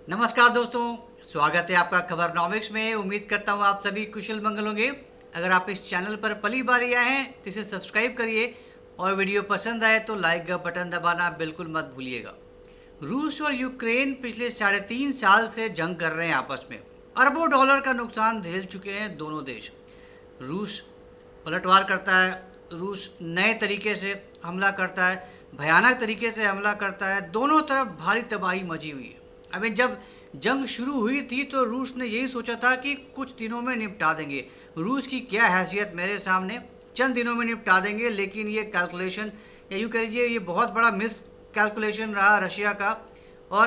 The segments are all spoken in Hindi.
नमस्कार दोस्तों, स्वागत है आपका खबरनॉमिक्स में। उम्मीद करता हूँ आप सभी कुशल मंगल होंगे। अगर आप इस चैनल पर पहली बार आए हैं तो इसे सब्सक्राइब करिए और वीडियो पसंद आए तो लाइक का बटन दबाना बिल्कुल मत भूलिएगा। रूस और यूक्रेन पिछले 3.5 साल से जंग कर रहे हैं आपस में। अरबों डॉलर का नुकसान झेल चुके हैं दोनों देश। रूस पलटवार करता है, रूस नए तरीके से हमला करता है, भयानक तरीके से हमला करता है। दोनों तरफ भारी तबाही मची हुई है। अभी जब जंग शुरू हुई थी तो रूस ने यही सोचा था कि कुछ दिनों में निपटा देंगे। रूस की क्या हैसियत मेरे सामने, चंद दिनों में निपटा देंगे। लेकिन ये कैलकुलेशन या यूँ कह लीजिए ये बहुत बड़ा मिस कैलकुलेशन रहा रशिया का। और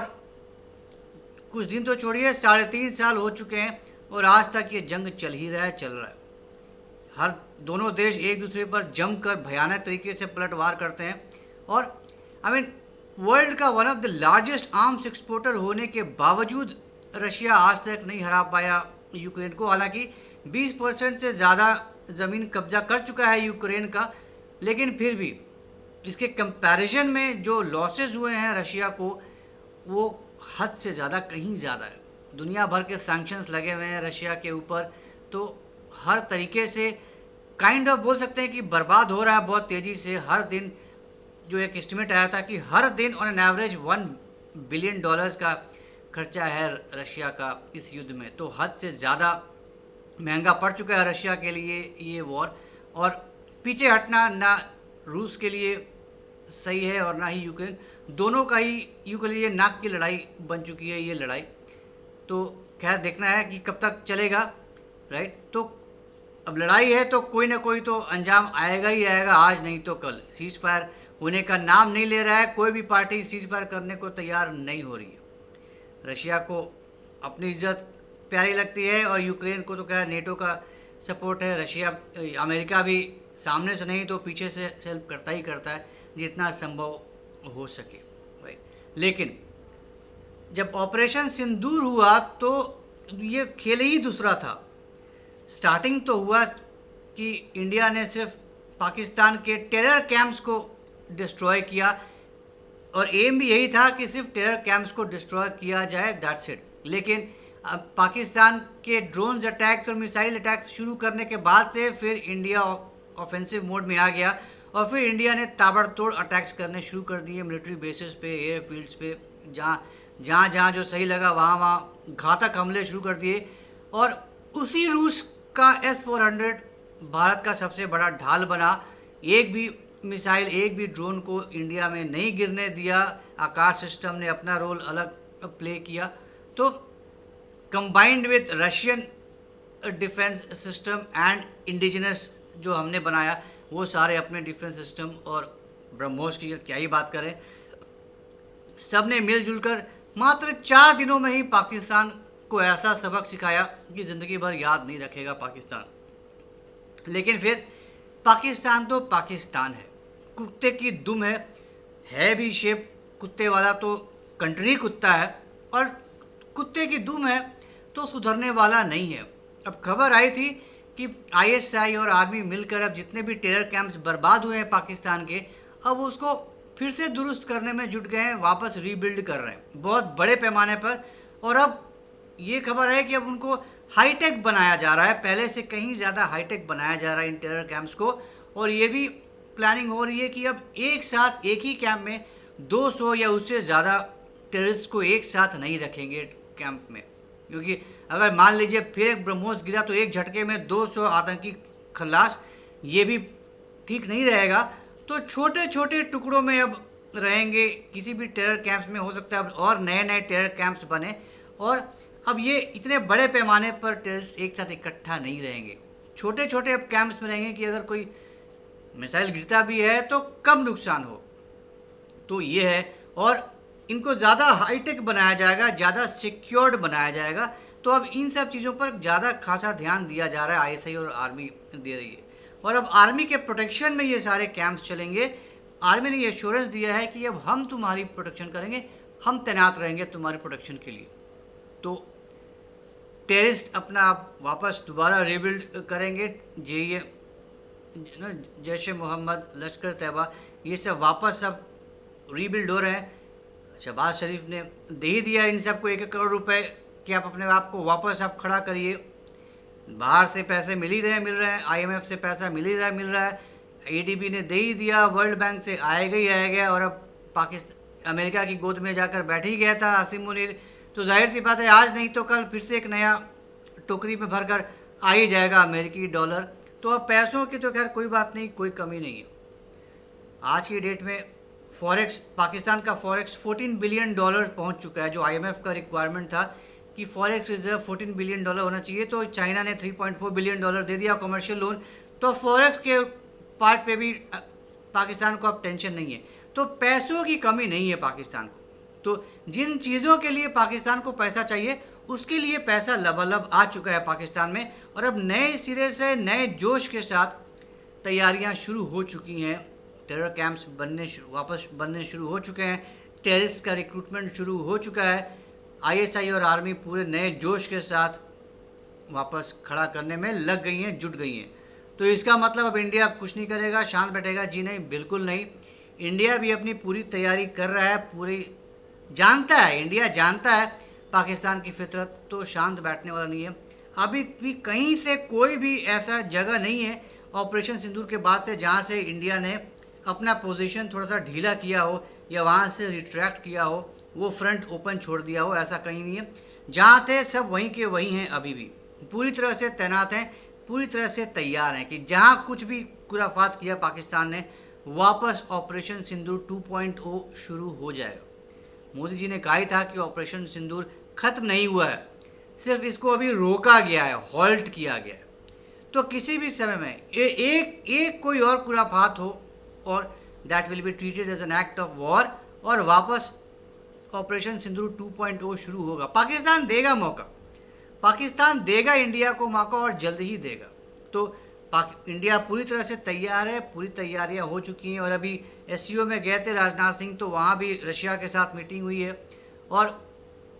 कुछ दिन तो छोड़िए, 3.5 साल हो चुके हैं और आज तक ये जंग चल ही रहा है, चल रहा है। हर दोनों देश एक दूसरे पर जमकर भयानक तरीके से पलटवार करते हैं। और वर्ल्ड का one of the largest arms exporter होने के बावजूद रशिया आज तक नहीं हरा पाया यूक्रेन को। हालांकि 20% से ज़्यादा ज़मीन कब्जा कर चुका है यूक्रेन का, लेकिन फिर भी इसके कंपैरिजन में जो लॉसेस हुए हैं रशिया को, वो हद से ज़्यादा, कहीं ज़्यादा है। दुनिया भर के सैंक्शंस लगे हुए हैं रशिया के ऊपर, तो हर तरीके से काइंड ऑफ बोल सकते हैं कि बर्बाद हो रहा है बहुत तेज़ी से। हर दिन जो एक एस्टिमेट आया था कि हर दिन ऑन एन एवरेज $1 बिलियन का खर्चा है रशिया का इस युद्ध में। तो हद से ज़्यादा महंगा पड़ चुका है रशिया के लिए ये वॉर। और पीछे हटना ना रूस के लिए सही है और ना ही यूक्रेन। दोनों का ही यूँ के लिए नाक की लड़ाई बन चुकी है ये लड़ाई। तो खैर देखना है कि कब तक चलेगा, राइट। तो अब लड़ाई है तो कोई ना कोई तो अंजाम आएगा ही आएगा, आज नहीं तो कल। सीज फायर होने का नाम नहीं ले रहा है, कोई भी पार्टी सीज फायर करने को तैयार नहीं हो रही है। रशिया को अपनी इज्जत प्यारी लगती है और यूक्रेन को तो क्या नेटो का सपोर्ट है। रशिया अमेरिका भी सामने से नहीं तो पीछे से हेल्प करता ही करता है जितना संभव हो सके, राइट। लेकिन जब ऑपरेशन सिंदूर हुआ तो ये खेल ही दूसरा था। स्टार्टिंग तो हुआ कि इंडिया ने सिर्फ पाकिस्तान के टेरर कैंप्स को डिस्ट्रॉय किया और एम भी यही था कि सिर्फ टेरर कैंप्स को डिस्ट्रॉय किया जाए, दैट्स इट। लेकिन अब पाकिस्तान के ड्रोन्स अटैक और मिसाइल अटैक शुरू करने के बाद से फिर इंडिया ऑफेंसिव मोड में आ गया और फिर इंडिया ने ताबड़तोड़ अटैक्स करने शुरू कर दिए मिलिट्री बेसिस पे, एयरफील्ड्स पे, जहाँ जो सही लगा वहाँ घातक हमले शुरू कर दिए। और उसी रूस का S-400 भारत का सबसे बड़ा ढाल बना। एक भी मिसाइल, एक भी ड्रोन को इंडिया में नहीं गिरने दिया। आकाश सिस्टम ने अपना रोल अलग प्ले किया। तो combined with Russian defence system and indigenous जो हमने बनाया, वो सारे अपने डिफेंस सिस्टम, और ब्रह्मोस की क्या ही बात करें, सब ने मिलजुल कर मात्र 4 दिनों में ही पाकिस्तान को ऐसा सबक सिखाया कि ज़िंदगी भर याद नहीं रखेगा पाकिस्तान। लेकिन फिर पाकिस्तान तो पाकिस्तान है, कुत्ते की दुम है भी शेप कुत्ते वाला, तो कंट्री कुत्ता है और कुत्ते की दुम है तो सुधरने वाला नहीं है। अब खबर आई थी कि ISI और आर्मी मिलकर अब जितने भी टेरर कैंप्स बर्बाद हुए हैं पाकिस्तान के, अब उसको फिर से दुरुस्त करने में जुट गए हैं, वापस रीबिल्ड कर रहे हैं बहुत बड़े पैमाने पर। और अब ये खबर है कि अब उनको हाईटेक बनाया जा रहा है, पहले से कहीं ज़्यादा हाईटेक बनाया जा रहा है इन टेरर कैंप्स को। और ये भी प्लानिंग हो रही है कि अब एक साथ एक ही कैंप में 200 या उससे ज़्यादा टेररिस्ट को एक साथ नहीं रखेंगे कैंप में, क्योंकि अगर मान लीजिए फिर एक ब्रह्मोस गिरा तो एक झटके में 200 आतंकी खलास, ये भी ठीक नहीं रहेगा। तो छोटे छोटे टुकड़ों में अब रहेंगे किसी भी टेरर कैंप्स में। हो सकता है अब और नए नए टेरर कैंप्स बने और अब ये इतने बड़े पैमाने पर टेररिस्ट एक साथ इकट्ठा नहीं रहेंगे, छोटे छोटे अब कैंप्स में रहेंगे कि अगर कोई मिसाइल गिरता भी है तो कम नुकसान हो। तो ये है, और इनको ज़्यादा हाईटेक बनाया जाएगा, ज़्यादा सिक्योर्ड बनाया जाएगा। तो अब इन सब चीज़ों पर ज़्यादा खासा ध्यान दिया जा रहा है, ISI और आर्मी दे रही है। और अब आर्मी के प्रोटेक्शन में ये सारे कैंप्स चलेंगे। आर्मी ने ये एश्योरेंस दिया है कि अब हम तुम्हारी प्रोटेक्शन करेंगे, हम तैनात रहेंगे तुम्हारी प्रोटेक्शन के लिए। तो टेररिस्ट अपना आप वापस दोबारा रिबिल्ड करेंगे। ये जैश ए मोहम्मद, लश्कर तैयबा, ये सब वापस सब रीबिल्ड हो रहे हैं। शहबाज शरीफ ने दे ही दिया इन सबको 1-1 करोड़ रुपए कि आप अपने आप को वापस आप खड़ा करिए। बाहर से पैसे मिल रहे हैं, IMF से पैसा मिल रहा है, ADB ने दे ही दिया, वर्ल्ड बैंक से आएगा और अब पाकिस्तान अमेरिका की गोद में जाकर बैठ ही गया था आसिम मुनीर। तो जाहिर सी बात है आज नहीं तो कल फिर से एक नया टोकरी में भरकर आ ही जाएगा अमेरिकी डॉलर। तो अब पैसों की तो खैर कोई बात नहीं, कोई कमी नहीं है। आज की डेट में फॉरेक्स, पाकिस्तान का फॉरेक्स $14 बिलियन पहुंच चुका है, जो IMF का रिक्वायरमेंट था कि फॉरेक्स रिजर्व $14 बिलियन होना चाहिए। तो चाइना ने $3.4 बिलियन दे दिया कमर्शियल लोन। तो फॉरेक्स के पार्ट पे भी पाकिस्तान को अब टेंशन नहीं है। तो पैसों की कमी नहीं है पाकिस्तान को। तो जिन चीज़ों के लिए पाकिस्तान को पैसा चाहिए उसके लिए पैसा लबालब आ चुका है पाकिस्तान में, और अब नए सिरे से नए जोश के साथ तैयारियां शुरू हो चुकी हैं। टेरर कैंप्स वापस बनने शुरू हो चुके हैं, टेररिस्ट का रिक्रूटमेंट शुरू हो चुका है। ISI और आर्मी पूरे नए जोश के साथ वापस खड़ा करने में लग गई हैं, जुट गई हैं। तो इसका मतलब अब इंडिया कुछ नहीं करेगा, शांत बैठेगा? जी नहीं, बिल्कुल नहीं। इंडिया भी अपनी पूरी तैयारी कर रहा है, पूरी जानता है, इंडिया जानता है पाकिस्तान की फितरत, तो शांत बैठने वाला नहीं है। अभी भी कहीं से कोई भी ऐसा जगह नहीं है ऑपरेशन सिंदूर के बाद से जहाँ से इंडिया ने अपना पोजीशन थोड़ा सा ढीला किया हो या वहाँ से रिट्रैक्ट किया हो, वो फ्रंट ओपन छोड़ दिया हो, ऐसा कहीं नहीं है। जहाँ थे सब वहीं के वहीं हैं, अभी भी पूरी तरह से तैनात हैं, पूरी तरह से तैयार हैं कि जहाँ कुछ भी खुराफात किया पाकिस्तान ने, वापस ऑपरेशन सिंदूर 2.0 शुरू हो जाएगा। मोदी जी ने कहा ही था कि ऑपरेशन सिंदूर खत्म नहीं हुआ है, सिर्फ इसको अभी रोका गया है, हॉल्ट किया गया है। तो किसी भी समय में एक कोई और खुराफात हो और that will be treated as an act of war, और वापस ऑपरेशन सिंदूर 2.0 शुरू होगा। पाकिस्तान देगा मौका, पाकिस्तान देगा इंडिया को मौका, और जल्द ही देगा। तो इंडिया पूरी तरह से तैयार है, पूरी तैयारियां हो चुकी हैं। और अभी SCO में गए थे राजनाथ सिंह, तो वहाँ भी रशिया के साथ मीटिंग हुई है, और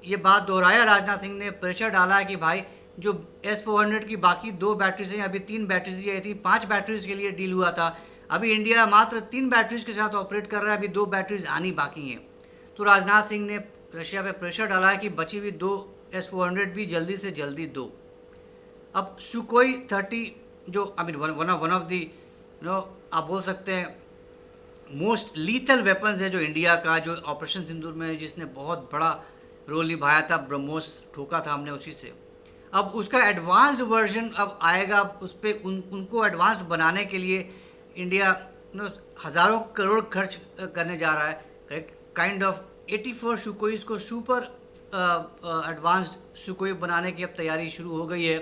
ये बात दोहराया राजनाथ सिंह ने, प्रेशर डाला है कि भाई जो S-400 की बाकी 2 बैटरीज हैं, अभी 3 बैटरीज आई थी, 5 बैटरीज के लिए डील हुआ था, अभी इंडिया मात्र 3 बैटरीज के साथ ऑपरेट कर रहा है, अभी 2 बैटरीज आनी बाकी हैं। तो राजनाथ सिंह ने रशिया पे प्रेशर डाला है कि बची हुई 2 S-400 भी जल्दी से जल्दी दो। अब सुकोई 30 जो वन ऑफ दी आप बोल सकते हैं मोस्ट लीथल वेपन्स है जो इंडिया का, जो ऑपरेशन सिंदूर में जिसने बहुत बड़ा रोल निभाया था, ब्रह्मोस ठोका था हमने उसी से। अब उसका एडवांस्ड वर्जन अब आएगा, उस पर उनको एडवांस्ड बनाने के लिए इंडिया हज़ारों करोड़ खर्च करने जा रहा है। काइंड ऑफ 84 सुकोई को सुपर एडवांस्ड सुकोई बनाने की अब तैयारी शुरू हो गई है,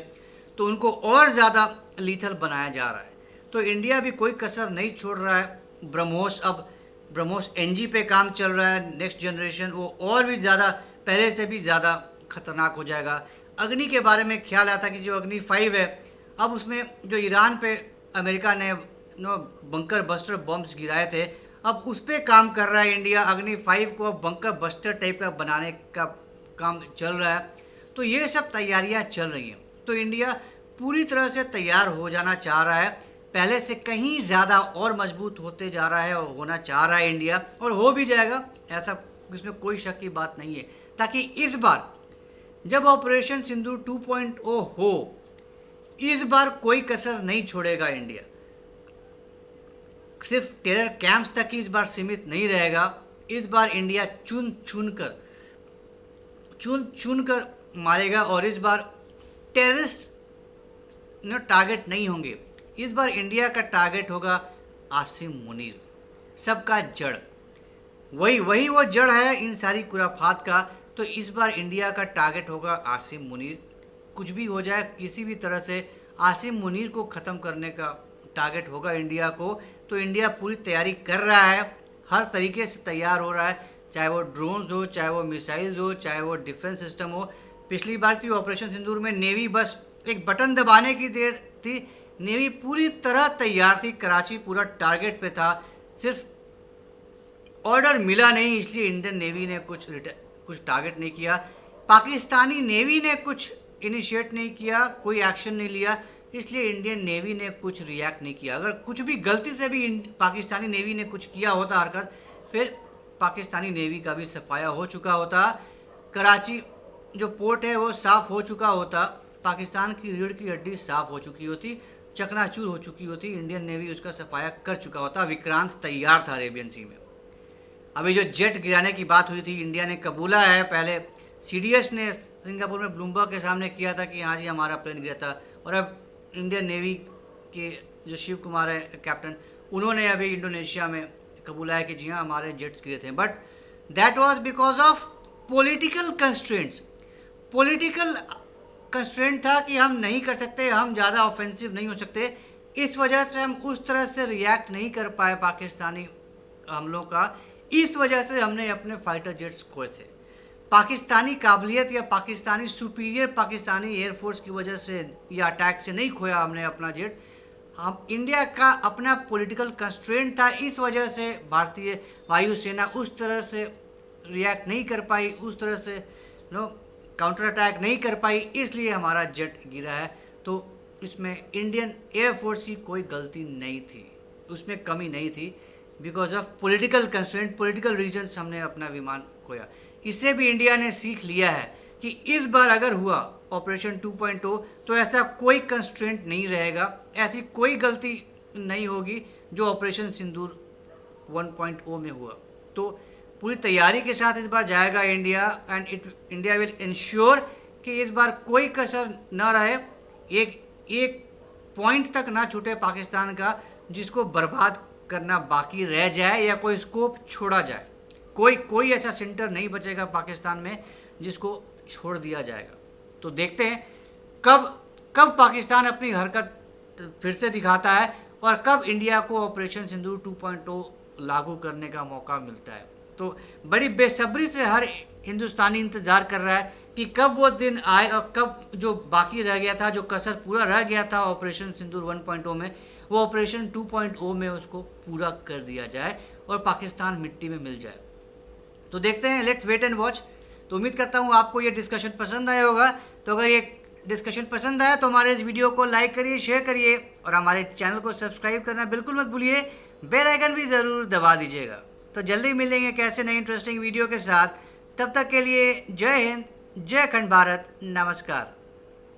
तो उनको और ज़्यादा लीथल बनाया जा रहा है। तो इंडिया भी कोई कसर नहीं छोड़ रहा है। ब्रह्मोस NG पे काम चल रहा है, नेक्स्ट जनरेशन, वो और भी ज़्यादा, पहले से भी ज़्यादा खतरनाक हो जाएगा। अग्नि के बारे में ख्याल आया था कि जो अग्नि 5 है, अब उसमें जो ईरान पे अमेरिका ने बंकर बस्टर बम्स गिराए थे, अब उस पर काम कर रहा है इंडिया। अग्नि 5 को अब बंकर बस्टर टाइप का बनाने का काम चल रहा है। तो ये सब तैयारियां चल रही हैं। तो इंडिया पूरी तरह से तैयार हो जाना चाह रहा है, पहले से कहीं ज़्यादा और मजबूत होते जा रहा है और होना चाह रहा है इंडिया, और हो भी जाएगा, ऐसा इसमें कोई शक की बात नहीं है। ताकि इस बार जब ऑपरेशन सिंदूर 2.0 हो, इस बार कोई कसर नहीं छोड़ेगा इंडिया। सिर्फ टेरर कैंप्स तक ही इस बार सीमित नहीं रहेगा। इस बार इंडिया चुन चुन कर मारेगा, और इस बार टेररिस्ट टारगेट नहीं होंगे। इस बार इंडिया का टारगेट होगा आसिम मुनीर, सबका जड़। वही वो जड़ है इन सारी खुराफात का। तो इस बार इंडिया का टारगेट होगा आसिम मुनीर। कुछ भी हो जाए, किसी भी तरह से आसिम मुनीर को ख़त्म करने का टारगेट होगा इंडिया को। तो इंडिया पूरी तैयारी कर रहा है, हर तरीके से तैयार हो रहा है, चाहे वो ड्रोन्स हो, चाहे वो मिसाइल्स हो, चाहे वो डिफेंस सिस्टम हो। पिछली बार थी ऑपरेशन सिंदूर में नेवी बस एक बटन दबाने की देर थी, नेवी पूरी तरह तैयार थी, कराची पूरा टारगेट पे था, सिर्फ ऑर्डर मिला नहीं, इसलिए इंडियन नेवी ने कुछ टारगेट नहीं किया। पाकिस्तानी नेवी ने कुछ इनिशिएट नहीं किया, कोई एक्शन नहीं लिया, इसलिए इंडियन नेवी ने कुछ रिएक्ट नहीं किया। अगर कुछ भी गलती से भी पाकिस्तानी नेवी ने कुछ किया होता हरकत, फिर पाकिस्तानी नेवी का भी सफाया हो चुका होता, कराची जो पोर्ट है वो साफ़ हो चुका होता, पाकिस्तान की रीढ़ की हड्डी साफ़ हो चुकी होती, चकनाचूर हो चुकी होती, इंडियन नेवी उसका सफाया कर चुका होता, विक्रांत तैयार था अरेबियन सी में। अभी जो जेट गिराने की बात हुई थी, इंडिया ने कबूला है, पहले CDS ने सिंगापुर में ब्लूमबर्ग के सामने किया था कि हाँ जी हमारा प्लेन गिरा था, और अब इंडियन नेवी के जो शिव कुमार है कैप्टन, उन्होंने अभी इंडोनेशिया में कबूला है कि जी हाँ हमारे जेट्स गिरे थे, but that was because of political constraints. Political constraint था कि हम नहीं कर सकते, हम ज़्यादा ऑफेंसिव नहीं हो सकते, इस वजह से हम उस तरह से रिएक्ट नहीं कर पाए पाकिस्तानी हमलों का, इस वजह से हमने अपने फाइटर जेट्स खोए थे। पाकिस्तानी काबिलियत या पाकिस्तानी सुपीरियर पाकिस्तानी एयरफोर्स की वजह से या अटैक से नहीं खोया हमने अपना जेट, हम इंडिया का अपना पॉलिटिकल कंस्ट्रेंट था, इस वजह से भारतीय वायुसेना उस तरह से रिएक्ट नहीं कर पाई, उस तरह से काउंटर अटैक नहीं कर पाई, इसलिए हमारा जेट गिरा है। तो इसमें इंडियन एयरफोर्स की कोई गलती नहीं थी, उसमें कमी नहीं थी, because of political constraint, political reasons हमने अपना विमान खोया। इससे भी इंडिया ने सीख लिया है कि इस बार अगर हुआ ऑपरेशन 2.0 तो ऐसा कोई कंस्ट्रेंट नहीं रहेगा, ऐसी कोई गलती नहीं होगी जो ऑपरेशन सिंदूर 1.0 में हुआ। तो पूरी तैयारी के साथ इस बार जाएगा India, and India will ensure कि इस बार कोई कसर ना रहे, एक पॉइंट तक ना छूटे पाकिस्तान का जिसको बर्बाद करना बाकी रह जाए या कोई स्कोप छोड़ा जाए। कोई ऐसा सेंटर नहीं बचेगा पाकिस्तान में जिसको छोड़ दिया जाएगा। तो देखते हैं कब पाकिस्तान अपनी हरकत फिर से दिखाता है और कब इंडिया को ऑपरेशन सिंदूर 2.0 लागू करने का मौका मिलता है। तो बड़ी बेसब्री से हर हिंदुस्तानी इंतज़ार कर रहा है कि कब वो दिन आए और कब जो बाकी रह गया था, जो कसर पूरा रह गया था ऑपरेशन सिंदूर 1.0 में, वो ऑपरेशन 2.0 में उसको पूरा कर दिया जाए और पाकिस्तान मिट्टी में मिल जाए। तो देखते हैं, लेट्स वेट एंड वॉच। तो उम्मीद करता हूँ आपको ये डिस्कशन पसंद आया होगा। तो अगर ये डिस्कशन पसंद आया तो हमारे इस वीडियो को लाइक करिए, शेयर करिए और हमारे चैनल को सब्सक्राइब करना बिल्कुल मत भूलिए, बेल आइकन भी ज़रूर दबा दीजिएगा। तो जल्दी मिलेंगे कैसे नई इंटरेस्टिंग वीडियो के साथ, तब तक के लिए जय हिंद, जय अखंड भारत, नमस्कार।